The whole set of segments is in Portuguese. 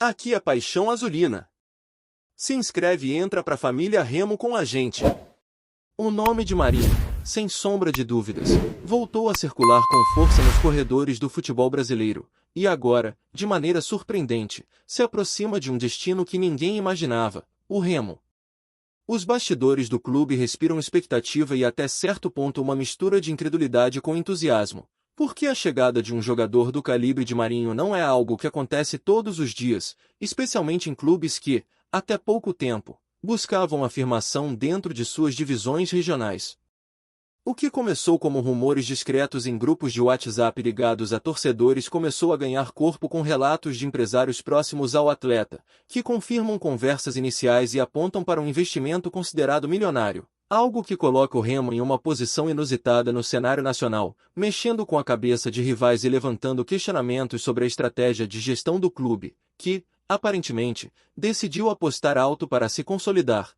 Aqui é Paixão Azulina. Se inscreve e entra pra família Remo com a gente. O nome de Marinho, sem sombra de dúvidas, voltou a circular com força nos corredores do futebol brasileiro, e agora, de maneira surpreendente, se aproxima de um destino que ninguém imaginava, o Remo. Os bastidores do clube respiram expectativa e até certo ponto uma mistura de incredulidade com entusiasmo, porque a chegada de um jogador do calibre de Marinho não é algo que acontece todos os dias, especialmente em clubes que, até pouco tempo, buscavam afirmação dentro de suas divisões regionais. O que começou como rumores discretos em grupos de WhatsApp ligados a torcedores começou a ganhar corpo com relatos de empresários próximos ao atleta, que confirmam conversas iniciais e apontam para um investimento considerado milionário, algo que coloca o Remo em uma posição inusitada no cenário nacional, mexendo com a cabeça de rivais e levantando questionamentos sobre a estratégia de gestão do clube, que, aparentemente, decidiu apostar alto para se consolidar.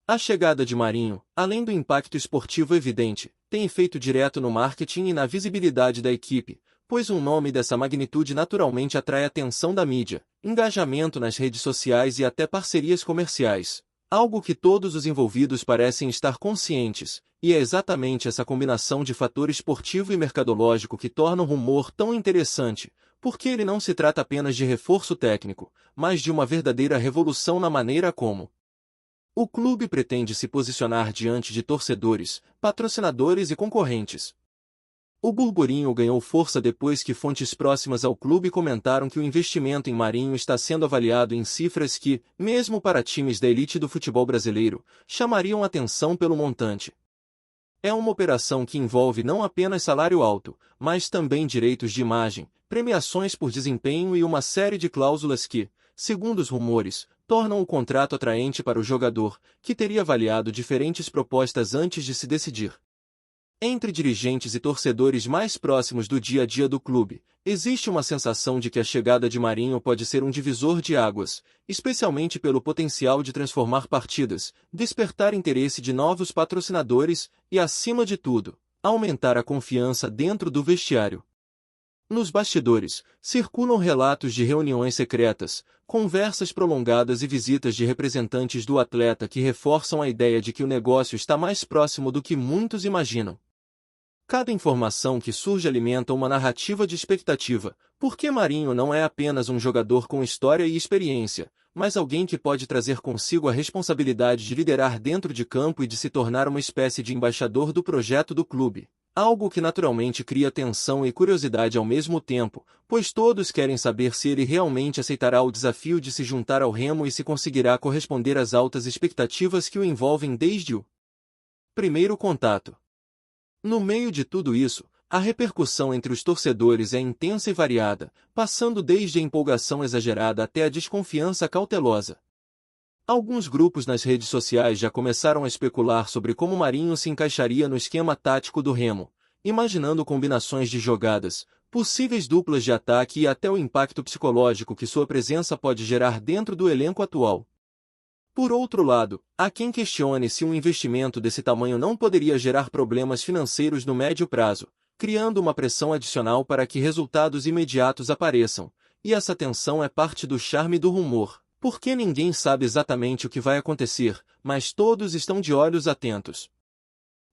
A chegada de Marinho, além do impacto esportivo evidente, tem efeito direto no marketing e na visibilidade da equipe, pois um nome dessa magnitude naturalmente atrai atenção da mídia, engajamento nas redes sociais e até parcerias comerciais, algo que todos os envolvidos parecem estar conscientes, e é exatamente essa combinação de fator esportivo e mercadológico que torna o rumor tão interessante, porque ele não se trata apenas de reforço técnico, mas de uma verdadeira revolução na maneira como o clube pretende se posicionar diante de torcedores, patrocinadores e concorrentes. O burburinho ganhou força depois que fontes próximas ao clube comentaram que o investimento em Marinho está sendo avaliado em cifras que, mesmo para times da elite do futebol brasileiro, chamariam atenção pelo montante. É uma operação que envolve não apenas salário alto, mas também direitos de imagem, premiações por desempenho e uma série de cláusulas que, segundo os rumores, tornam o contrato atraente para o jogador, que teria avaliado diferentes propostas antes de se decidir. Entre dirigentes e torcedores mais próximos do dia a dia do clube, existe uma sensação de que a chegada de Marinho pode ser um divisor de águas, especialmente pelo potencial de transformar partidas, despertar interesse de novos patrocinadores e, acima de tudo, aumentar a confiança dentro do vestiário. Nos bastidores, circulam relatos de reuniões secretas, conversas prolongadas e visitas de representantes do atleta que reforçam a ideia de que o negócio está mais próximo do que muitos imaginam. Cada informação que surge alimenta uma narrativa de expectativa, porque Marinho não é apenas um jogador com história e experiência, mas alguém que pode trazer consigo a responsabilidade de liderar dentro de campo e de se tornar uma espécie de embaixador do projeto do clube. Algo que naturalmente cria tensão e curiosidade ao mesmo tempo, pois todos querem saber se ele realmente aceitará o desafio de se juntar ao Remo e se conseguirá corresponder às altas expectativas que o envolvem desde o primeiro contato. No meio de tudo isso, a repercussão entre os torcedores é intensa e variada, passando desde a empolgação exagerada até a desconfiança cautelosa. Alguns grupos nas redes sociais já começaram a especular sobre como Marinho se encaixaria no esquema tático do Remo, imaginando combinações de jogadas, possíveis duplas de ataque e até o impacto psicológico que sua presença pode gerar dentro do elenco atual. Por outro lado, há quem questione se um investimento desse tamanho não poderia gerar problemas financeiros no médio prazo, criando uma pressão adicional para que resultados imediatos apareçam, e essa tensão é parte do charme do rumor. Porque ninguém sabe exatamente o que vai acontecer, mas todos estão de olhos atentos.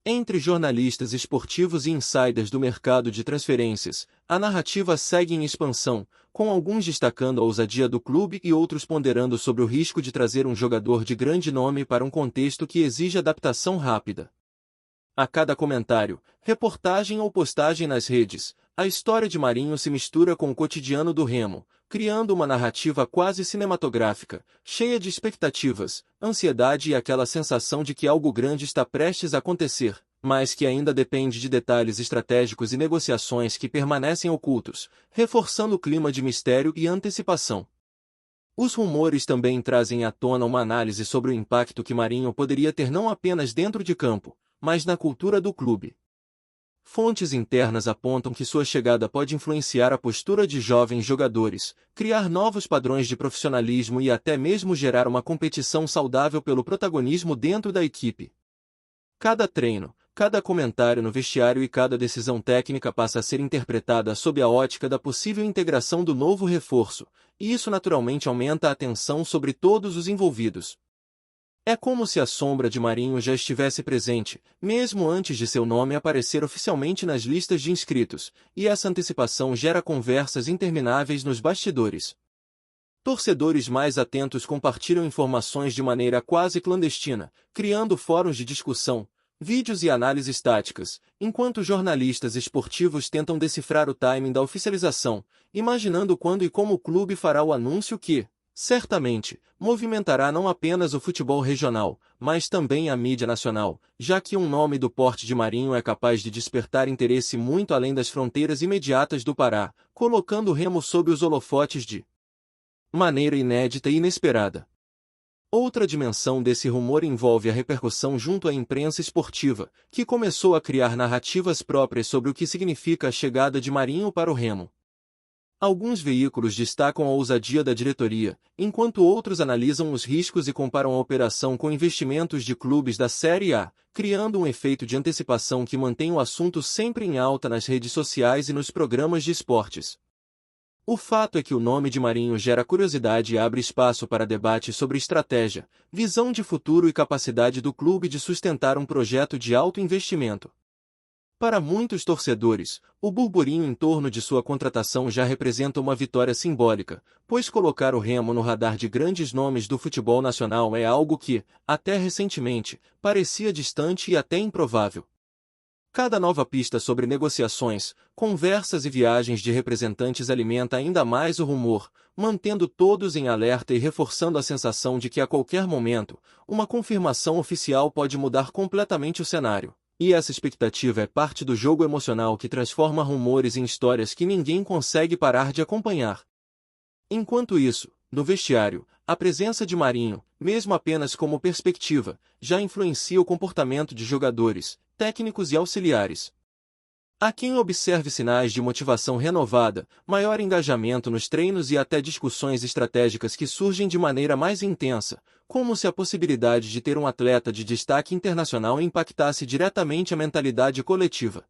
Entre jornalistas esportivos e insiders do mercado de transferências, a narrativa segue em expansão, com alguns destacando a ousadia do clube e outros ponderando sobre o risco de trazer um jogador de grande nome para um contexto que exige adaptação rápida. A cada comentário, reportagem ou postagem nas redes, a história de Marinho se mistura com o cotidiano do Remo, criando uma narrativa quase cinematográfica, cheia de expectativas, ansiedade e aquela sensação de que algo grande está prestes a acontecer, mas que ainda depende de detalhes estratégicos e negociações que permanecem ocultos, reforçando o clima de mistério e antecipação. Os rumores também trazem à tona uma análise sobre o impacto que Marinho poderia ter não apenas dentro de campo, mas na cultura do clube. Fontes internas apontam que sua chegada pode influenciar a postura de jovens jogadores, criar novos padrões de profissionalismo e até mesmo gerar uma competição saudável pelo protagonismo dentro da equipe. Cada treino, cada comentário no vestiário e cada decisão técnica passa a ser interpretada sob a ótica da possível integração do novo reforço, e isso naturalmente aumenta a tensão sobre todos os envolvidos. É como se a sombra de Marinho já estivesse presente, mesmo antes de seu nome aparecer oficialmente nas listas de inscritos, e essa antecipação gera conversas intermináveis nos bastidores. Torcedores mais atentos compartilham informações de maneira quase clandestina, criando fóruns de discussão, vídeos e análises táticas, enquanto jornalistas esportivos tentam decifrar o timing da oficialização, imaginando quando e como o clube fará o anúncio que, certamente, movimentará não apenas o futebol regional, mas também a mídia nacional, já que um nome do porte de Marinho é capaz de despertar interesse muito além das fronteiras imediatas do Pará, colocando o Remo sob os holofotes de maneira inédita e inesperada. Outra dimensão desse rumor envolve a repercussão junto à imprensa esportiva, que começou a criar narrativas próprias sobre o que significa a chegada de Marinho para o Remo. Alguns veículos destacam a ousadia da diretoria, enquanto outros analisam os riscos e comparam a operação com investimentos de clubes da Série A, criando um efeito de antecipação que mantém o assunto sempre em alta nas redes sociais e nos programas de esportes. O fato é que o nome de Marinho gera curiosidade e abre espaço para debate sobre estratégia, visão de futuro e capacidade do clube de sustentar um projeto de alto investimento. Para muitos torcedores, o burburinho em torno de sua contratação já representa uma vitória simbólica, pois colocar o Remo no radar de grandes nomes do futebol nacional é algo que, até recentemente, parecia distante e até improvável. Cada nova pista sobre negociações, conversas e viagens de representantes alimenta ainda mais o rumor, mantendo todos em alerta e reforçando a sensação de que a qualquer momento, uma confirmação oficial pode mudar completamente o cenário. E essa expectativa é parte do jogo emocional que transforma rumores em histórias que ninguém consegue parar de acompanhar. Enquanto isso, no vestiário, a presença de Marinho, mesmo apenas como perspectiva, já influencia o comportamento de jogadores, técnicos e auxiliares. Há quem observe sinais de motivação renovada, maior engajamento nos treinos e até discussões estratégicas que surgem de maneira mais intensa, como se a possibilidade de ter um atleta de destaque internacional impactasse diretamente a mentalidade coletiva.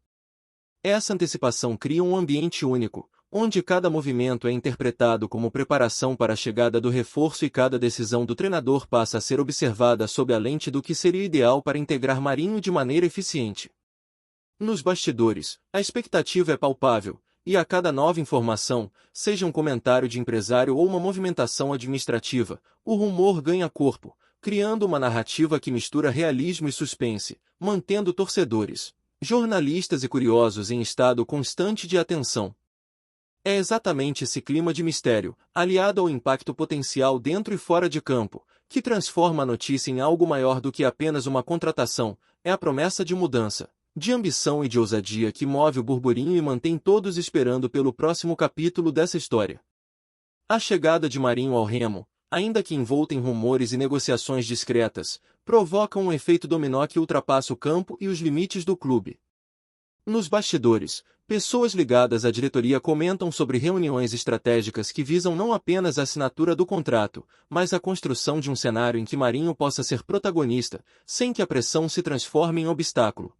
Essa antecipação cria um ambiente único, onde cada movimento é interpretado como preparação para a chegada do reforço e cada decisão do treinador passa a ser observada sob a lente do que seria ideal para integrar Marinho de maneira eficiente. Nos bastidores, a expectativa é palpável, e a cada nova informação, seja um comentário de empresário ou uma movimentação administrativa, o rumor ganha corpo, criando uma narrativa que mistura realismo e suspense, mantendo torcedores, jornalistas e curiosos em estado constante de atenção. É exatamente esse clima de mistério, aliado ao impacto potencial dentro e fora de campo, que transforma a notícia em algo maior do que apenas uma contratação, é a promessa de mudança, de ambição e de ousadia que move o burburinho e mantém todos esperando pelo próximo capítulo dessa história. A chegada de Marinho ao Remo, ainda que envolta em rumores e negociações discretas, provoca um efeito dominó que ultrapassa o campo e os limites do clube. Nos bastidores, pessoas ligadas à diretoria comentam sobre reuniões estratégicas que visam não apenas a assinatura do contrato, mas a construção de um cenário em que Marinho possa ser protagonista, sem que a pressão se transforme em obstáculo.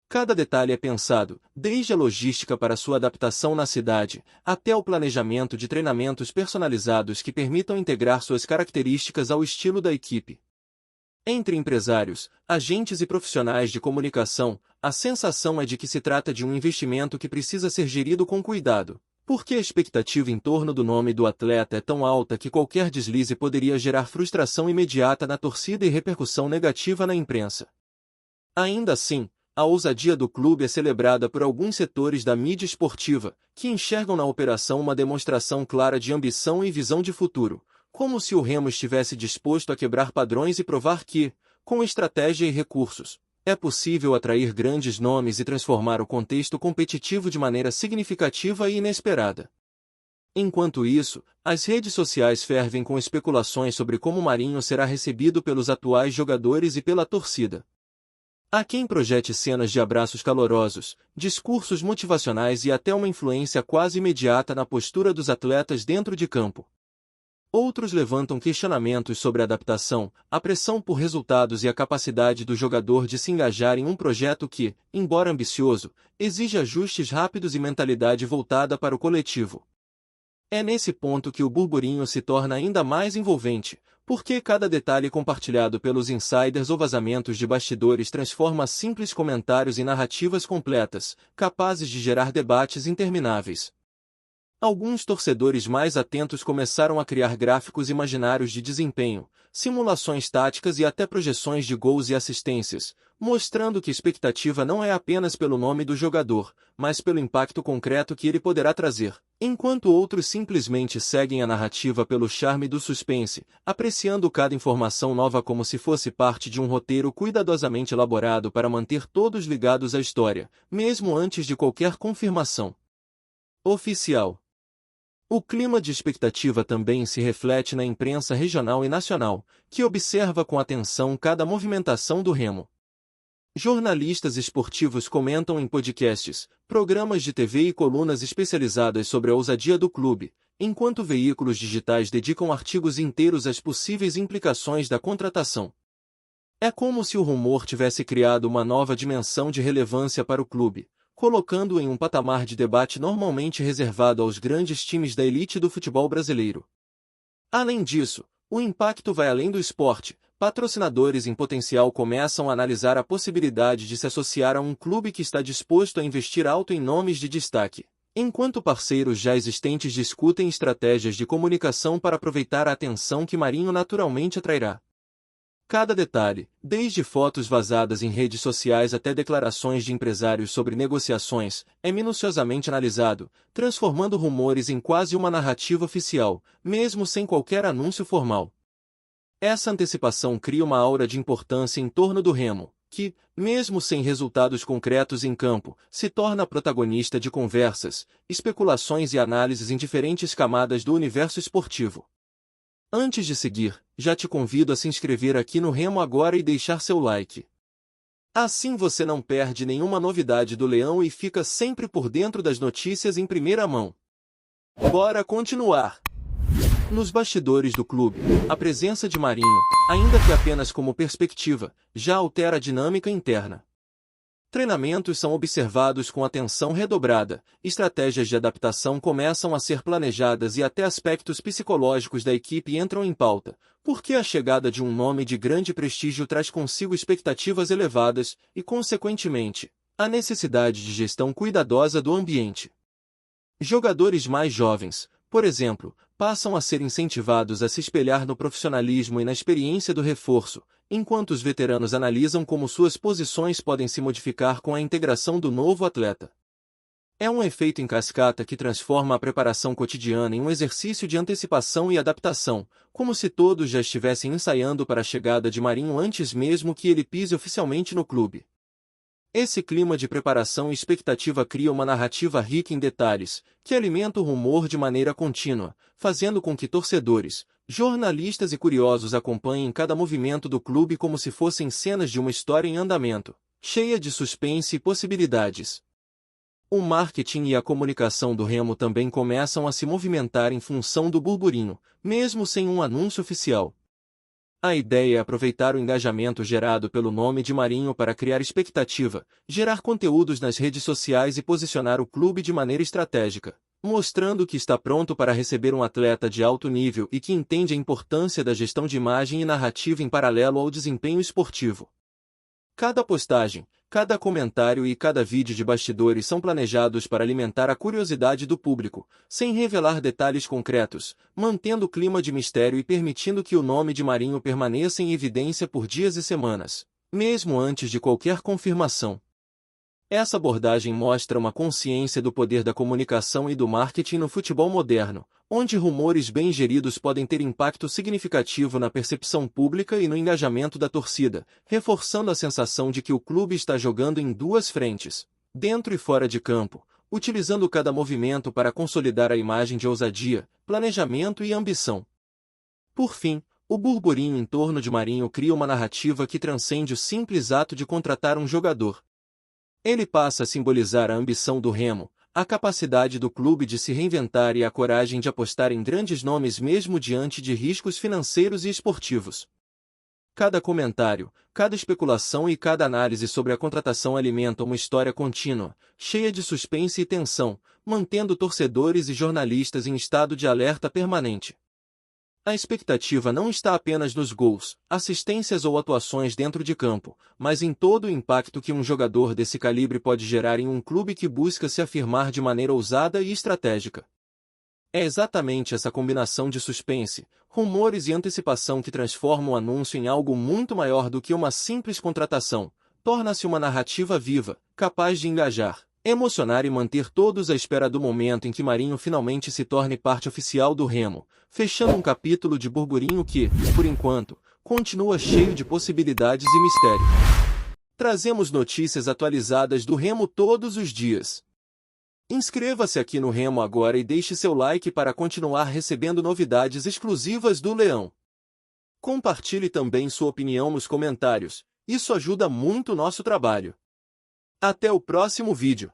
Cada detalhe é pensado, desde a logística para sua adaptação na cidade, até o planejamento de treinamentos personalizados que permitam integrar suas características ao estilo da equipe. Entre empresários, agentes e profissionais de comunicação, a sensação é de que se trata de um investimento que precisa ser gerido com cuidado, porque a expectativa em torno do nome do atleta é tão alta que qualquer deslize poderia gerar frustração imediata na torcida e repercussão negativa na imprensa. Ainda assim, a ousadia do clube é celebrada por alguns setores da mídia esportiva, que enxergam na operação uma demonstração clara de ambição e visão de futuro, como se o Remo estivesse disposto a quebrar padrões e provar que, com estratégia e recursos, é possível atrair grandes nomes e transformar o contexto competitivo de maneira significativa e inesperada. Enquanto isso, as redes sociais fervem com especulações sobre como Marinho será recebido pelos atuais jogadores e pela torcida. Há quem projete cenas de abraços calorosos, discursos motivacionais e até uma influência quase imediata na postura dos atletas dentro de campo. Outros levantam questionamentos sobre a adaptação, a pressão por resultados e a capacidade do jogador de se engajar em um projeto que, embora ambicioso, exige ajustes rápidos e mentalidade voltada para o coletivo. É nesse ponto que o burburinho se torna ainda mais envolvente, porque cada detalhe compartilhado pelos insiders ou vazamentos de bastidores transforma simples comentários em narrativas completas, capazes de gerar debates intermináveis. Alguns torcedores mais atentos começaram a criar gráficos imaginários de desempenho, simulações táticas e até projeções de gols e assistências, mostrando que a expectativa não é apenas pelo nome do jogador, mas pelo impacto concreto que ele poderá trazer, enquanto outros simplesmente seguem a narrativa pelo charme do suspense, apreciando cada informação nova como se fosse parte de um roteiro cuidadosamente elaborado para manter todos ligados à história, mesmo antes de qualquer confirmação oficial. O clima de expectativa também se reflete na imprensa regional e nacional, que observa com atenção cada movimentação do Remo. Jornalistas esportivos comentam em podcasts, programas de TV e colunas especializadas sobre a ousadia do clube, enquanto veículos digitais dedicam artigos inteiros às possíveis implicações da contratação. É como se o rumor tivesse criado uma nova dimensão de relevância para o clube, colocando-o em um patamar de debate normalmente reservado aos grandes times da elite do futebol brasileiro. Além disso, o impacto vai além do esporte. Patrocinadores em potencial começam a analisar a possibilidade de se associar a um clube que está disposto a investir alto em nomes de destaque, enquanto parceiros já existentes discutem estratégias de comunicação para aproveitar a atenção que Marinho naturalmente atrairá. Cada detalhe, desde fotos vazadas em redes sociais até declarações de empresários sobre negociações, é minuciosamente analisado, transformando rumores em quase uma narrativa oficial, mesmo sem qualquer anúncio formal. Essa antecipação cria uma aura de importância em torno do Remo, que, mesmo sem resultados concretos em campo, se torna protagonista de conversas, especulações e análises em diferentes camadas do universo esportivo. Antes de seguir, já te convido a se inscrever aqui no Remo agora e deixar seu like. Assim você não perde nenhuma novidade do Leão e fica sempre por dentro das notícias em primeira mão. Bora continuar! Nos bastidores do clube, a presença de Marinho, ainda que apenas como perspectiva, já altera a dinâmica interna. Treinamentos são observados com atenção redobrada, estratégias de adaptação começam a ser planejadas e até aspectos psicológicos da equipe entram em pauta, porque a chegada de um nome de grande prestígio traz consigo expectativas elevadas e, consequentemente, a necessidade de gestão cuidadosa do ambiente. Jogadores mais jovens, por exemplo, passam a ser incentivados a se espelhar no profissionalismo e na experiência do reforço, enquanto os veteranos analisam como suas posições podem se modificar com a integração do novo atleta. É um efeito em cascata que transforma a preparação cotidiana em um exercício de antecipação e adaptação, como se todos já estivessem ensaiando para a chegada de Marinho antes mesmo que ele pise oficialmente no clube. Esse clima de preparação e expectativa cria uma narrativa rica em detalhes, que alimenta o rumor de maneira contínua, fazendo com que torcedores, jornalistas e curiosos acompanhem cada movimento do clube como se fossem cenas de uma história em andamento, cheia de suspense e possibilidades. O marketing e a comunicação do Remo também começam a se movimentar em função do burburinho, mesmo sem um anúncio oficial. A ideia é aproveitar o engajamento gerado pelo nome de Marinho para criar expectativa, gerar conteúdos nas redes sociais e posicionar o clube de maneira estratégica, mostrando que está pronto para receber um atleta de alto nível e que entende a importância da gestão de imagem e narrativa em paralelo ao desempenho esportivo. Cada postagem, cada comentário e cada vídeo de bastidores são planejados para alimentar a curiosidade do público, sem revelar detalhes concretos, mantendo o clima de mistério e permitindo que o nome de Marinho permaneça em evidência por dias e semanas, mesmo antes de qualquer confirmação. Essa abordagem mostra uma consciência do poder da comunicação e do marketing no futebol moderno, onde rumores bem geridos podem ter impacto significativo na percepção pública e no engajamento da torcida, reforçando a sensação de que o clube está jogando em duas frentes, dentro e fora de campo, utilizando cada movimento para consolidar a imagem de ousadia, planejamento e ambição. Por fim, o burburinho em torno de Marinho cria uma narrativa que transcende o simples ato de contratar um jogador. Ele passa a simbolizar a ambição do Remo, a capacidade do clube de se reinventar e a coragem de apostar em grandes nomes mesmo diante de riscos financeiros e esportivos. Cada comentário, cada especulação e cada análise sobre a contratação alimenta uma história contínua, cheia de suspense e tensão, mantendo torcedores e jornalistas em estado de alerta permanente. A expectativa não está apenas nos gols, assistências ou atuações dentro de campo, mas em todo o impacto que um jogador desse calibre pode gerar em um clube que busca se afirmar de maneira ousada e estratégica. É exatamente essa combinação de suspense, rumores e antecipação que transforma o anúncio em algo muito maior do que uma simples contratação, torna-se uma narrativa viva, capaz de engajar, emocionar e manter todos à espera do momento em que Marinho finalmente se torne parte oficial do Remo, fechando um capítulo de burburinho que, por enquanto, continua cheio de possibilidades e mistério. Trazemos notícias atualizadas do Remo todos os dias. Inscreva-se aqui no Remo agora e deixe seu like para continuar recebendo novidades exclusivas do Leão. Compartilhe também sua opinião nos comentários, isso ajuda muito o nosso trabalho. Até o próximo vídeo.